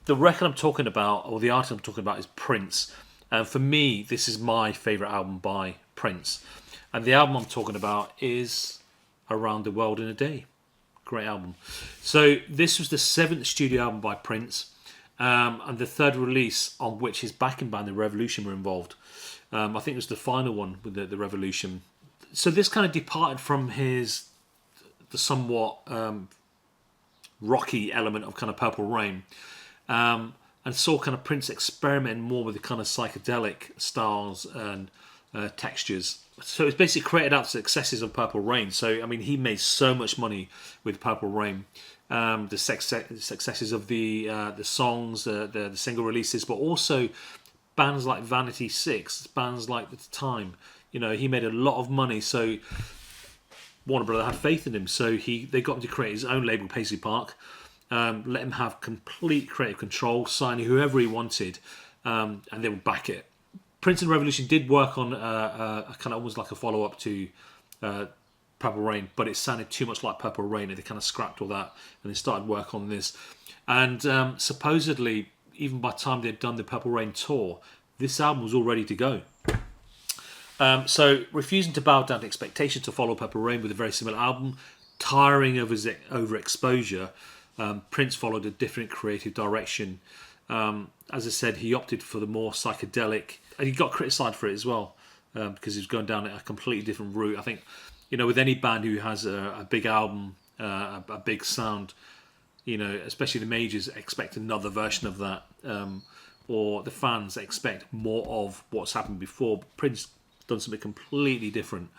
the record I'm talking about, or the artist I'm talking about, is Prince. And for me, this is my favourite album by Prince. And the album I'm talking about is Around the World in a Day. Great album. So this was the 7th studio album by Prince, and the 3rd release on which his backing band, The Revolution, were involved. I think it was the final one with the Revolution. So this kind of departed from the somewhat rocky element of kind of Purple Rain, and saw kind of Prince experimenting more with the kind of psychedelic styles and textures. So it's basically created out successes of Purple Rain. So, I mean, he made so much money with Purple Rain. The successes of the songs, the single releases, but also bands like Vanity 6, bands like The Time. You know, he made a lot of money. So Warner Brother had faith in him. So they got him to create his own label, Paisley Park. Let him have complete creative control, signing whoever he wanted, and they would back it. Prince and Revolution did work on a kind of almost like a follow-up to Purple Rain, but it sounded too much like Purple Rain, and they kind of scrapped all that and they started work on this. And supposedly, even by the time they'd done the Purple Rain tour, this album was all ready to go. So, refusing to bow down to expectation to follow Purple Rain with a very similar album, tiring of his overexposure, Prince followed a different creative direction. As I said, he opted for the more psychedelic, and he got criticised for it as well, because he was going down a completely different route. I think, you know, with any band who has a big album, a big sound, you know, especially the majors expect another version of that, or the fans expect more of what's happened before. Prince done something completely different,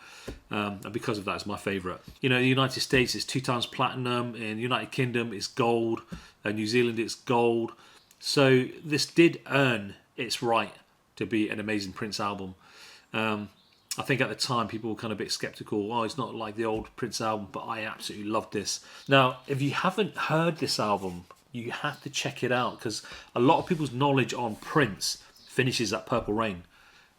and because of that, it's my favourite. You know, in the United States, it's 2 times platinum. In the United Kingdom, it's gold. In New Zealand, it's gold. So this did earn its right to be an amazing Prince album. I think at the time people were kind of a bit sceptical. Oh, it's not like the old Prince album, but I absolutely loved this. Now, if you haven't heard this album, you have to check it out, because a lot of people's knowledge on Prince finishes at Purple Rain.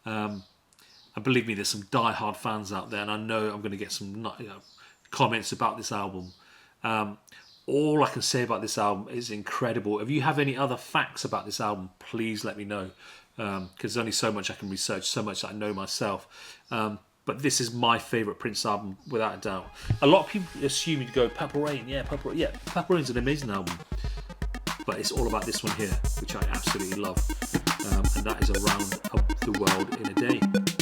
And believe me, there's some die-hard fans out there, and I know I'm going to get some comments about this album. All I can say about this album is incredible. If you have any other facts about this album, please let me know, because there's only so much I can research, so much that I know myself. But this is my favourite Prince album, without a doubt. A lot of people assume you'd go, Purple Rain, Purple Rain's an amazing album. But it's all about this one here, which I absolutely love. And that is Around the World in a Day.